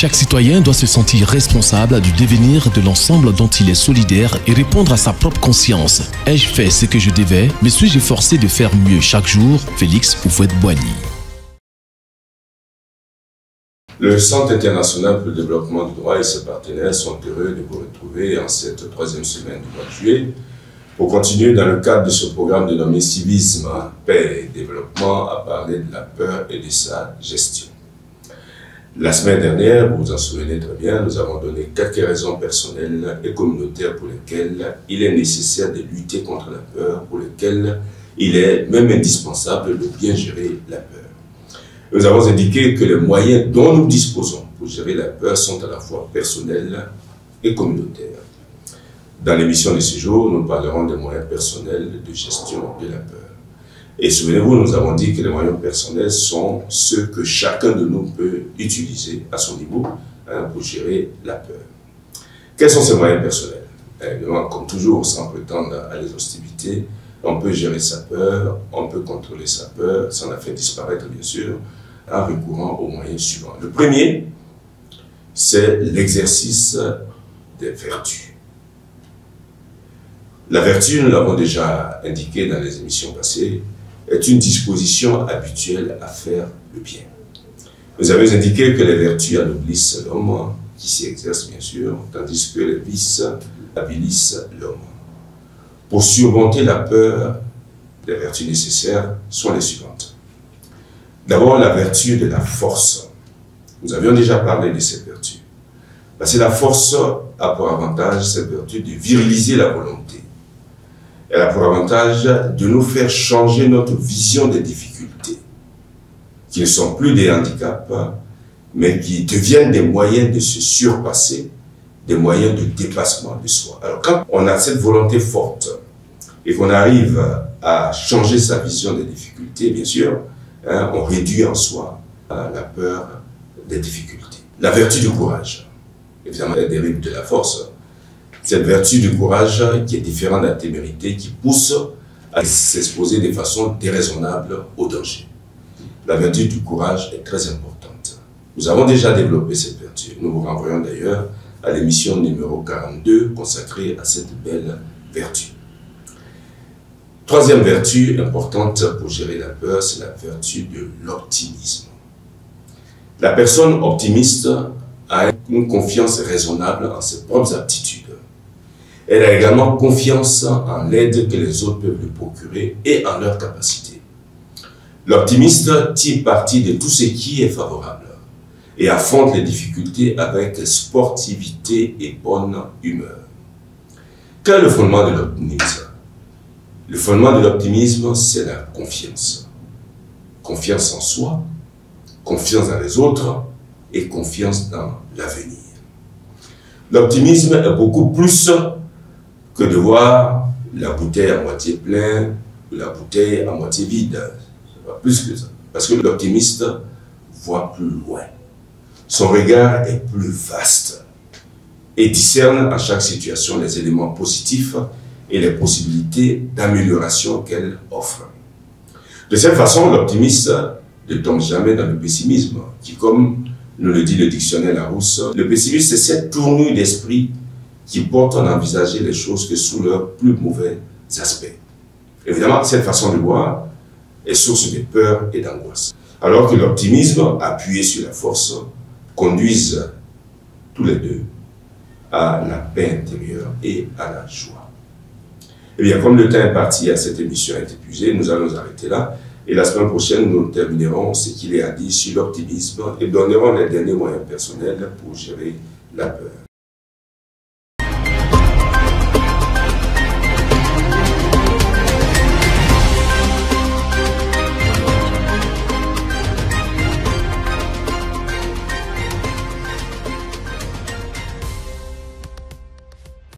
Chaque citoyen doit se sentir responsable du devenir de l'ensemble dont il est solidaire et répondre à sa propre conscience. Ai-je fait ce que je devais? Me suis-je forcé de faire mieux chaque jour? Félix Houphouët-Boigny. Le Centre international pour le développement du droit et ses partenaires sont heureux de vous retrouver en cette troisième semaine du mois de juillet pour continuer dans le cadre de ce programme dénommé Civisme, Paix et Développement à parler de la peur et de sa gestion. La semaine dernière, vous vous en souvenez très bien, nous avons donné quelques raisons personnelles et communautaires pour lesquelles il est nécessaire de lutter contre la peur, pour lesquelles il est même indispensable de bien gérer la peur. Nous avons indiqué que les moyens dont nous disposons pour gérer la peur sont à la fois personnels et communautaires. Dans l'émission de ce jour, nous parlerons des moyens personnels de gestion de la peur. Et souvenez-vous, nous avons dit que les moyens personnels sont ceux que chacun de nous peut utiliser à son niveau pour gérer la peur. Quels sont ces moyens personnels? Évidemment, comme toujours, sans prétendre à l'exhaustivité, on peut gérer sa peur, on peut contrôler sa peur, sans la faire disparaître bien sûr, en recourant aux moyens suivants. Le premier, c'est l'exercice des vertus. La vertu, nous l'avons déjà indiqué dans les émissions passées, est une disposition habituelle à faire le bien. Vous avez indiqué que les vertus anoblissent l'homme, qui s'y exerce bien sûr, tandis que les vices avilissent l'homme. Pour surmonter la peur, les vertus nécessaires sont les suivantes. D'abord, la vertu de la force. Nous avions déjà parlé de cette vertu. Parce que la force a pour avantage, cette vertu, de viriliser la volonté. Elle a pour avantage de nous faire changer notre vision des difficultés, qui ne sont plus des handicaps, mais qui deviennent des moyens de se surpasser, des moyens de dépassement de soi. Alors quand on a cette volonté forte et qu'on arrive à changer sa vision des difficultés, bien sûr, on réduit en soi la peur des difficultés. La vertu du courage, évidemment, elle dérive de la force. Cette vertu du courage qui est différente de la témérité, qui pousse à s'exposer de façon déraisonnable au danger. La vertu du courage est très importante. Nous avons déjà développé cette vertu. Nous vous renvoyons d'ailleurs à l'émission numéro 42 consacrée à cette belle vertu. Troisième vertu importante pour gérer la peur, c'est la vertu de l'optimisme. La personne optimiste a une confiance raisonnable en ses propres aptitudes. Elle a également confiance en l'aide que les autres peuvent lui procurer et en leur capacité. L'optimiste tire parti de tout ce qui est favorable et affronte les difficultés avec sportivité et bonne humeur. Quel est le fondement de l'optimisme? Le fondement de l'optimisme, c'est la confiance. Confiance en soi, confiance dans les autres et confiance dans l'avenir. L'optimisme est beaucoup plus que de voir la bouteille à moitié pleine ou la bouteille à moitié vide. C'est pas plus que ça. Parce que l'optimiste voit plus loin. Son regard est plus vaste et discerne à chaque situation les éléments positifs et les possibilités d'amélioration qu'elle offre. De cette façon, l'optimiste ne tombe jamais dans le pessimisme, qui, comme nous le dit le dictionnaire Larousse, le pessimisme, c'est cette tournure d'esprit qui porte à envisager les choses que sous leurs plus mauvais aspects. Évidemment, cette façon de voir est source de peur et d'angoisse. Alors que l'optimisme, appuyé sur la force, conduisent tous les deux à la paix intérieure et à la joie. Eh bien, comme le temps imparti à cette émission est épuisé, nous allons nous arrêter là. Et la semaine prochaine, nous terminerons ce qu'il est à dire sur l'optimisme et donnerons les derniers moyens personnels pour gérer la peur.